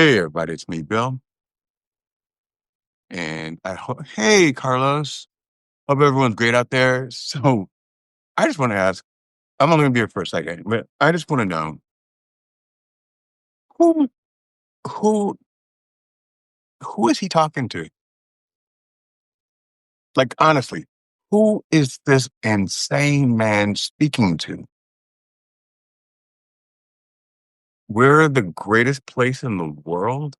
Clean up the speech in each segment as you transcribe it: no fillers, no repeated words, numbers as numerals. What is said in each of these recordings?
Hey everybody, it's me, Bill, and hey Carlos, hope everyone's great out there. So I just want to ask, I'm only gonna be here for a second, but I just want to know who who who is he talking to? Like honestly, who is this insane man speaking to? We're the greatest place in the world.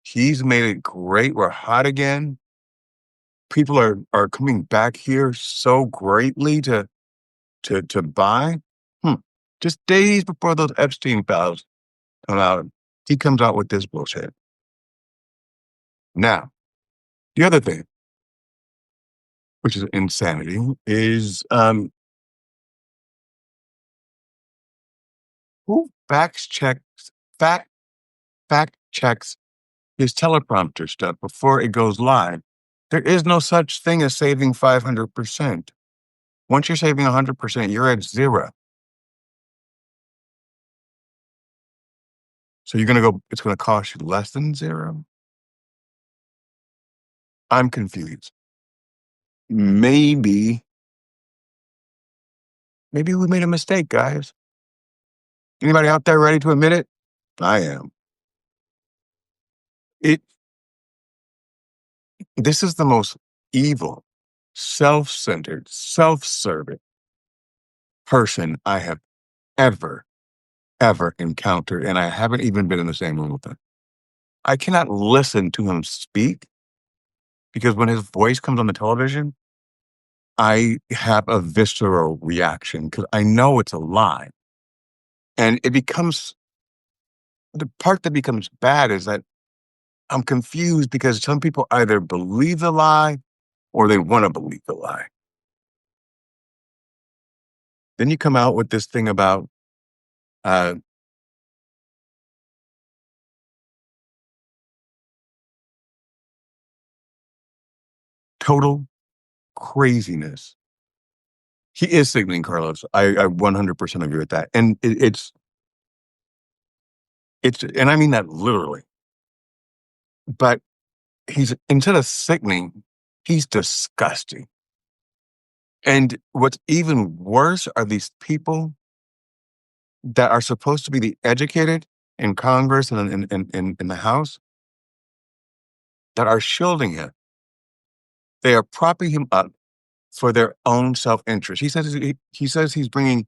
He's made it great. We're hot again. People are coming back here so greatly to buy. Hmm. Just days before those Epstein files come out, he comes out with this bullshit. Now, the other thing, which is insanity, is who fact fact checks his teleprompter stuff before it goes live. There is no such thing as saving 500%. Once you're saving 100%, you're at zero. So you're gonna go. It's gonna cost you less than zero. I'm confused. Maybe, maybe we made a mistake, guys. Anybody out there ready to admit it? I am. It This is the most evil, self-centered, self-serving person I have ever, ever encountered, and I haven't even been in the same room with him. I cannot listen to him speak because when his voice comes on the television, I have a visceral reaction because I know it's a lie. And it becomes the part that becomes bad is that I'm confused because some people either believe the lie or they want to believe the lie. Then you come out with this thing about uh, total craziness. He is signaling Carlos. I 100% agree with that. And and I mean that literally. But he's instead of signaling, he's disgusting. And what's even worse are these people that are supposed to be the educated in Congress and in the House that are shielding him. They are propping him up for their own self-interest. He says he's bringing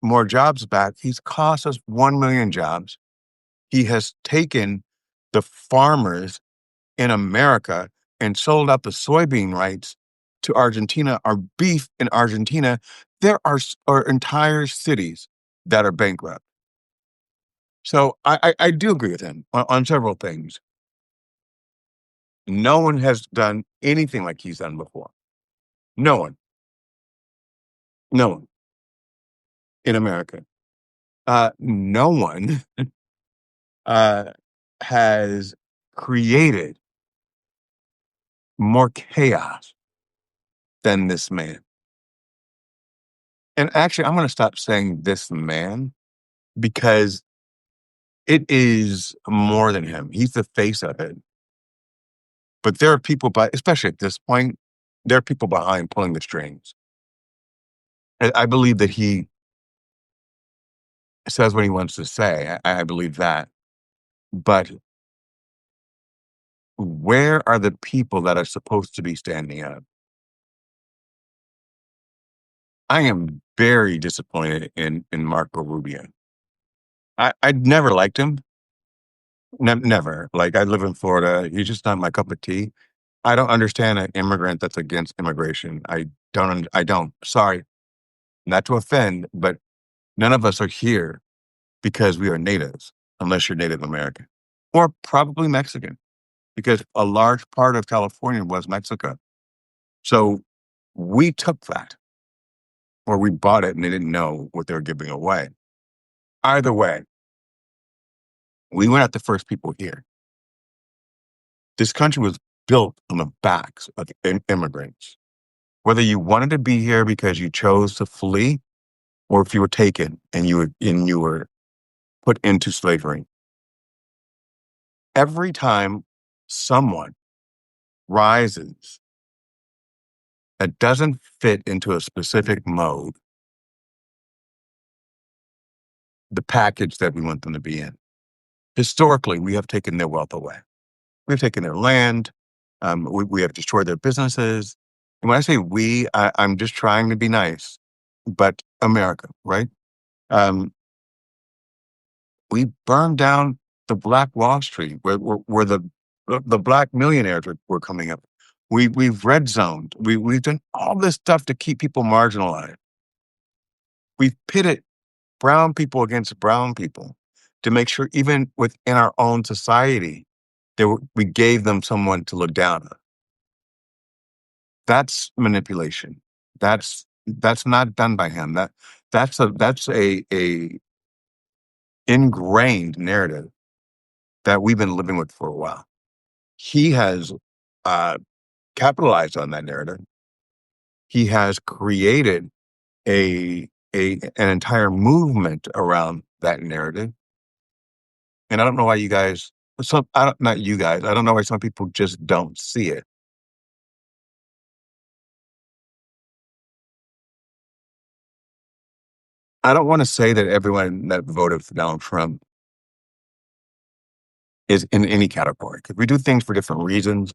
more jobs back. He's cost us 1 million jobs. He has taken the farmers in America and sold out the soybean rights to Argentina, our beef in Argentina. There are entire cities that are bankrupt. So I do agree with him on several things. No one has done anything like he's done before. No one, no one in America. No one uh, has created more chaos than this man. And actually, I'm going to stop saying this man because it is more than him. He's the face of it. But there are people, especially at this point, there are people behind pulling the strings. I believe that he says what he wants to say. I believe that. But where are the people that are supposed to be standing up? I am very disappointed in Marco Rubio. I never liked him. Never. Like I live in Florida. He's just not my cup of tea. I don't understand an immigrant that's against immigration. I don't. Sorry, not to offend, but none of us are here because we are natives, unless you're Native American or probably Mexican, because a large part of California was Mexico. So we took that or we bought it and they didn't know what they were giving away. Either way, we were not the first people here. This country was built on the backs of immigrants. Whether you wanted to be here because you chose to flee or if you were taken and you were put into slavery. Every time someone rises that doesn't fit into a specific mode, the package that we want them to be in, historically, we have taken their wealth away. We've taken their land. We have destroyed their businesses. And when I say we, I'm just trying to be nice, but America, right? Um, we burned down the Black Wall Street, where the black millionaires were coming up. We've red zoned. We've done all this stuff to keep people marginalized. We've pitted brown people against brown people to make sure even within our own society, we gave them someone to look down on. That's manipulation. That's not done by him. That's a ingrained narrative that we've been living with for a while. He has uh, capitalized on that narrative. He has created an entire movement around that narrative. And I don't know why you guys, not you guys, I don't know why some people just don't see it. I don't want to say that everyone that voted for Donald Trump is in any category because we do things for different reasons.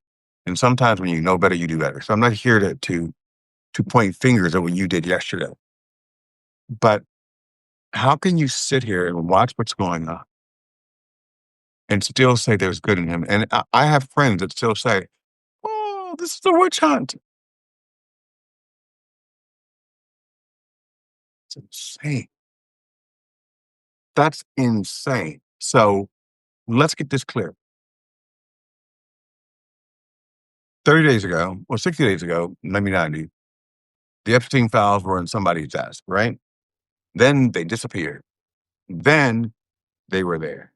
And sometimes when you know better, you do better. So I'm not here to point fingers at what you did yesterday. But how can you sit here and watch what's going on and still say there's good in him? And I have friends that still say, "Oh, this is a witch hunt." It's insane. That's insane. So let's get this clear. 30 days ago, or 60 days ago, maybe 90, the Epstein files were in somebody's desk, right? Then they disappeared. Then they were there.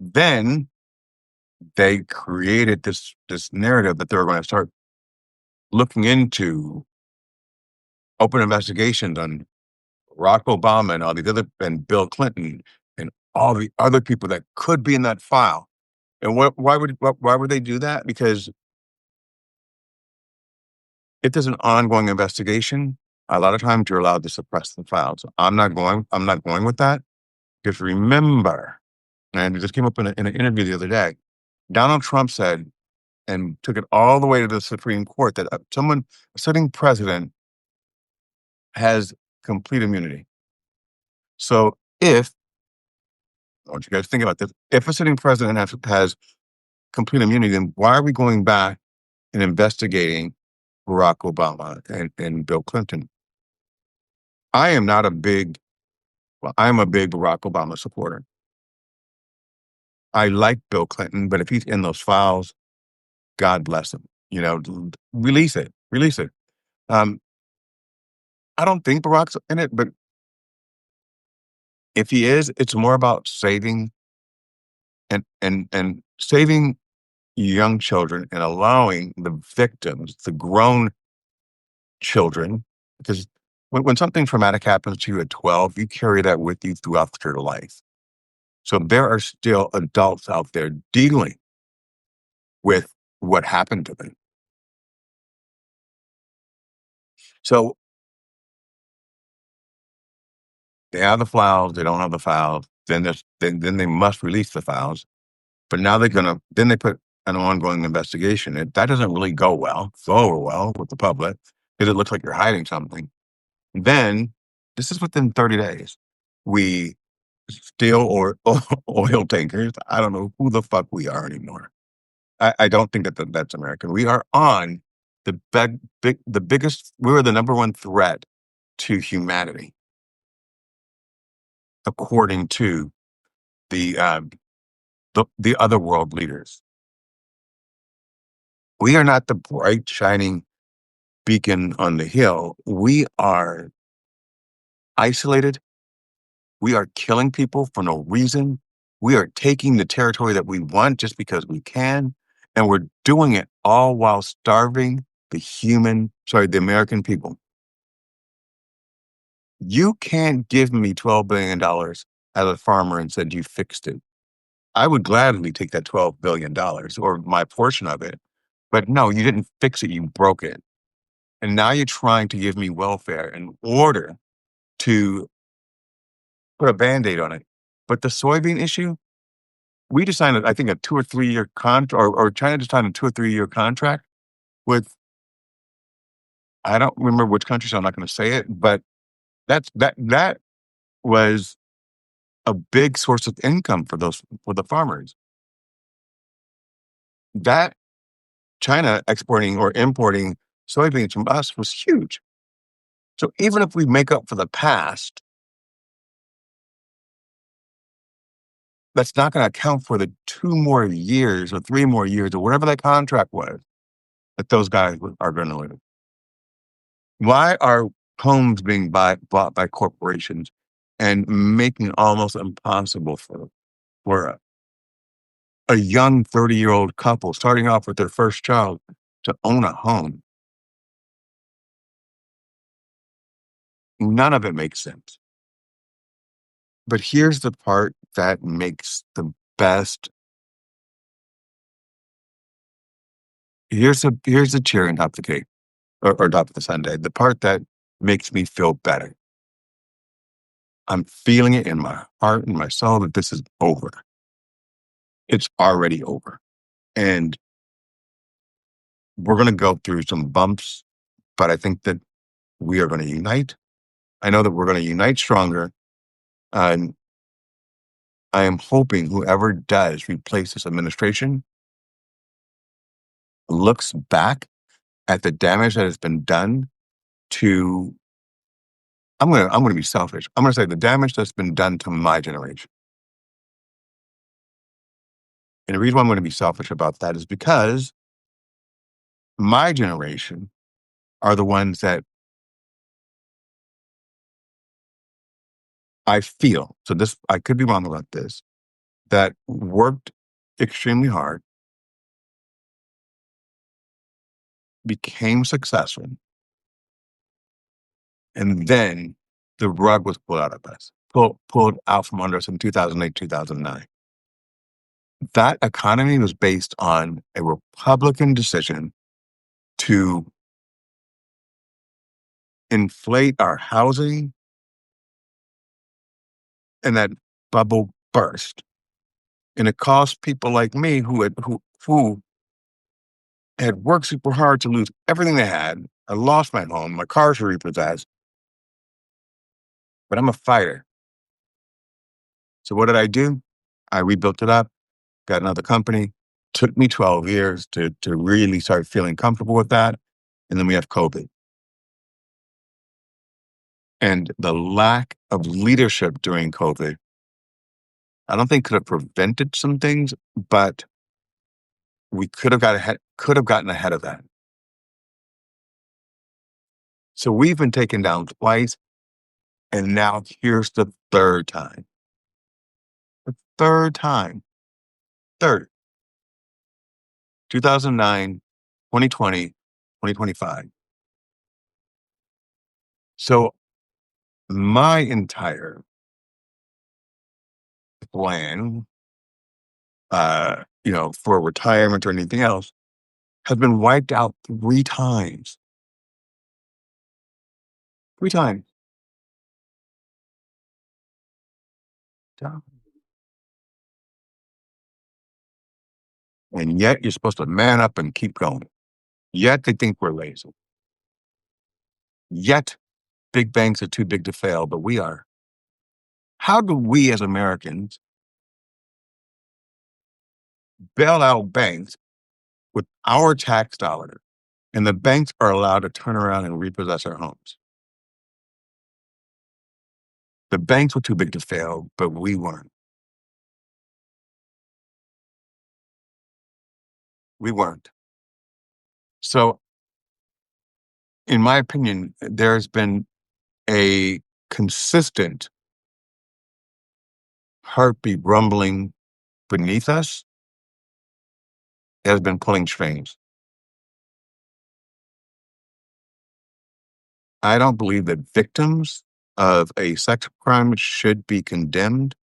Then they created this narrative that they were going to start looking into open investigations on Barack Obama and all these other and Bill Clinton and all the other people that could be in that file. And why would they do that? Because if there's an ongoing investigation, a lot of times you're allowed to suppress the files. I'm not going with that. Because remember, and it just came up in an interview the other day, Donald Trump said and took it all the way to the Supreme Court that a sitting president has complete immunity. So I want you guys to think about this, if a sitting president has complete immunity, then why are we going back and investigating Barack Obama and Bill Clinton? I am not a big, well, I'm a big Barack Obama supporter. I like Bill Clinton, but if he's in those files, God bless him. Release it, release it. Um, I don't think Barack's in it, but if he is, it's more about saving and saving young children and allowing the victims, the grown children, because when something traumatic happens to you at 12, you carry that with you throughout your life. So there are still adults out there dealing with what happened to them. So they have the files, they don't have the files, then they must release the files. But now then they put an ongoing investigation. That doesn't really go over well with the public because it looks like you're hiding something. Then this is within 30 days. We steal or oil tankers. I don't know who the fuck we are anymore. I don't think that's American. We are on the biggest. We're the number one threat to humanity, according to the the other world leaders. We are not the bright shining beacon on the hill. We are isolated. We are killing people for no reason. We are taking the territory that we want just because we can. And we're doing it all while starving the American people. You can't give me $12 billion as a farmer and said you fixed it. I would gladly take that $12 billion or my portion of it. But no, you didn't fix it, you broke it. And now you're trying to give me welfare in order to put a Band-Aid on it. But the soybean issue, we just signed, I think, a 2 or 3 year contract, or China just signed a 2 or 3 year contract with, I don't remember which country, so I'm not going to say it, but that was a big source of income for the farmers. That China exporting or importing soybeans from us was huge. So even if we make up for the past, that's not going to account for the 2 more years or 3 more years or whatever that contract was that those guys are going to live. Why are homes being bought by corporations and making it almost impossible for a young 30-year-old couple starting off with their first child to own a home? None of it makes sense. But here's the part that makes the best. Here's the cherry on top of the cake, or top of the sundae. The part that makes me feel better. I'm feeling it in my heart and my soul that this is over. It's already over. And we're going to go through some bumps, but I think that we are going to unite. I know that we're going to unite stronger. And I am hoping whoever does replace this administration looks back at the damage that has been done to, I'm gonna be selfish. I'm gonna say the damage that's been done to my generation. And the reason why I'm gonna be selfish about that is because my generation are the ones that I feel, so this, I could be wrong about this, that worked extremely hard, became successful, and then the rug was pulled out of us, pulled out from under us in 2008, 2009. That economy was based on a Republican decision to inflate our housing, and that bubble burst. And it caused people like me who had worked super hard to lose everything they had. I lost my home, my cars were repossessed, but I'm a fighter. So what did I do? I rebuilt it up, got another company. Took me 12 years to really start feeling comfortable with that. And then we have COVID. And the lack of leadership during COVID, I don't think could have prevented some things, but we could have gotten ahead of that. So we've been taken down twice, and now here's the third time. The third time. Third. 2009, 2020, 2025. So my entire plan, for retirement or anything else, has been wiped out 3 times. 3 times. Yeah. And yet you're supposed to man up and keep going. Yet they think we're lazy. Yet big banks are too big to fail, but we are. How do we as Americans bail out banks with our tax dollars, and the banks are allowed to turn around and repossess our homes? The banks were too big to fail, but we weren't. We weren't. So, in my opinion, there's been a consistent heartbeat rumbling beneath us that has been pulling strings. I don't believe that victims of a sex crime should be condemned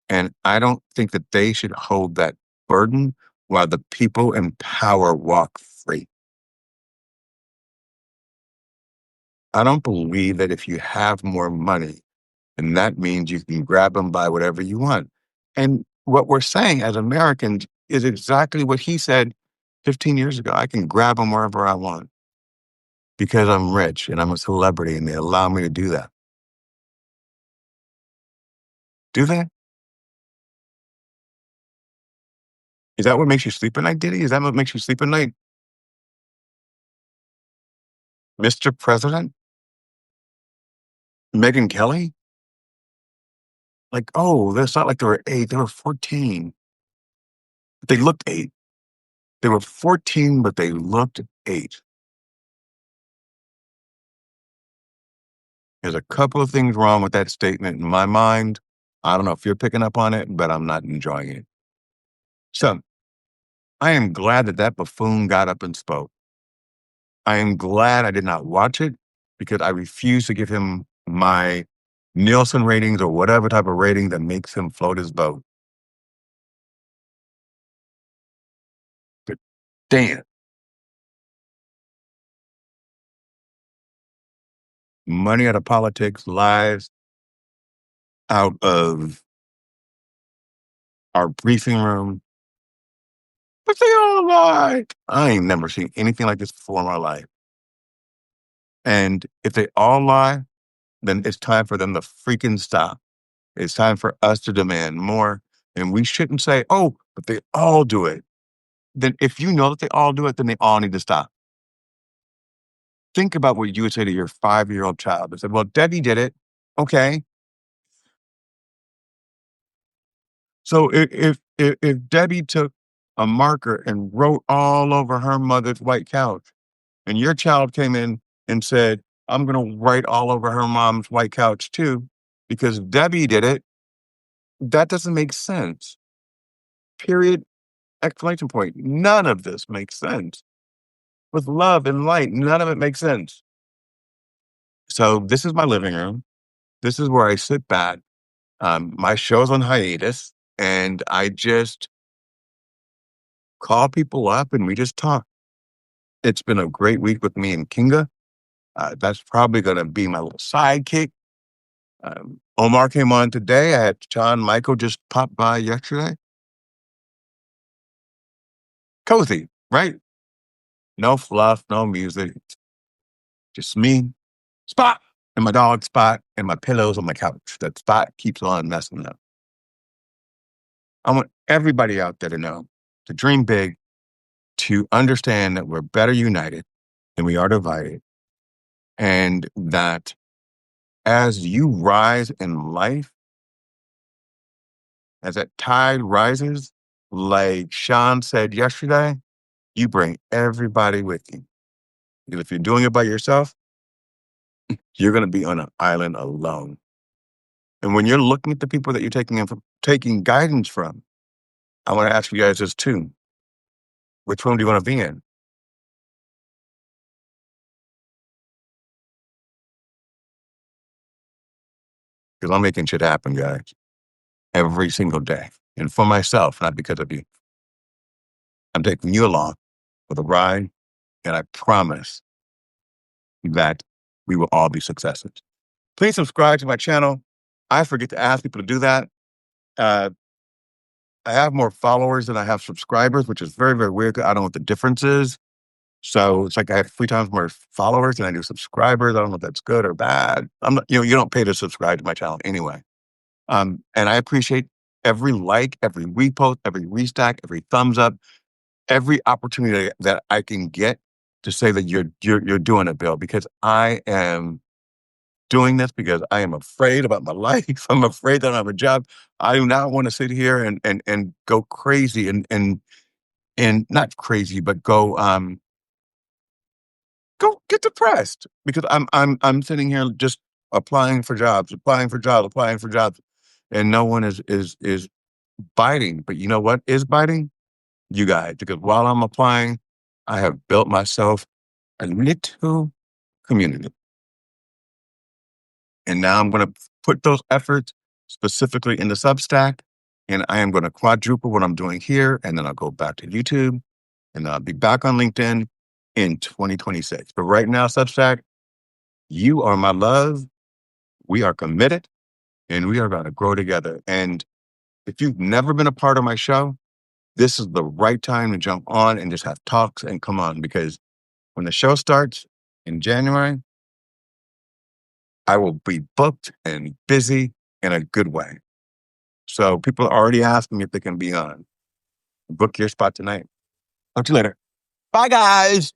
And I don't think that they should hold that burden while the people in power walk free. I don't believe that if you have more money, and that means you can grab them by whatever you want. And what we're saying as Americans is exactly what he said 15 years ago. I can grab them wherever I want because I'm rich and I'm a celebrity and they allow me to do that. Do they? Is that what makes you sleep at night, Diddy? Is that what makes you sleep at night, Mr. President? Megyn Kelly? Like, oh, it's not like they were 8, they were 14. They looked 8. They were 14, but they looked 8. There's a couple of things wrong with that statement in my mind. I don't know if you're picking up on it, but I'm not enjoying it. So I am glad that that buffoon got up and spoke. I am glad I did not watch it because I refuse to give him my Nielsen ratings or whatever type of rating that makes him float his boat. But damn, money out of politics, lies out of our briefing room. But they all lie. I ain't never seen anything like this before in my life. And if they all lie, then it's time for them to freaking stop. It's time for us to demand more. And we shouldn't say, oh, but they all do it. Then if you know that they all do it, then they all need to stop. Think about what you would say to your 5-year-old child. They said, well, Debbie did it. Okay. So if Debbie took a marker and wrote all over her mother's white couch, and your child came in and said, I'm going to write all over her mom's white couch too, because Debbie did it, that doesn't make sense. Period. Exclamation point. None of this makes sense. With love and light, none of it makes sense. So this is my living room. This is where I sit back. My show's on hiatus, and I just call people up and we just talk. It's been a great week with me and Kinga. That's probably going to be my little sidekick. Omar came on today. I had John Michael just pop by yesterday. Cozy, right? No fluff, no music. Just me, Spot, and my dog Spot, and my pillows on my couch. That Spot keeps on messing up. I want everybody out there to know, to dream big, to understand that we're better united than we are divided. And that as you rise in life, as that tide rises, like Sean said yesterday, you bring everybody with you. Because if you're doing it by yourself, you're going to be on an island alone. And when you're looking at the people that you're taking guidance from, I want to ask you guys this too. Which one do you want to be in? Because I'm making shit happen, guys, every single day. And for myself, not because of you. I'm taking you along for the ride, and I promise that we will all be successes. Please subscribe to my channel. I forget to ask people to do that. Uh, I have more followers than I have subscribers, which is very, very weird. I don't know what the difference is. So it's like I have 3 times more followers than I do subscribers. I don't know if that's good or bad. I'm not, you don't pay to subscribe to my channel anyway. And I appreciate every like, every repost, every restack, every thumbs up, every opportunity that I can get to say that you're doing it, Bill, because I am doing this because I am afraid about my life. I'm afraid that I don't have a job. I do not want to sit here and go crazy and not crazy, but go get depressed because I'm sitting here just applying for jobs, and no one is biting. But you know what is biting? You guys, because while I'm applying, I have built myself a little community. And now I'm going to put those efforts specifically in the Substack. And I am going to quadruple what I'm doing here. And then I'll go back to YouTube and I'll be back on LinkedIn in 2026. But right now, Substack, you are my love. We are committed and we are going to grow together. And if you've never been a part of my show, this is the right time to jump on and just have talks and come on, because when the show starts in January, I will be booked and busy in a good way. So people are already asking me if they can be on. Book your spot tonight. Talk to you later. Bye, guys.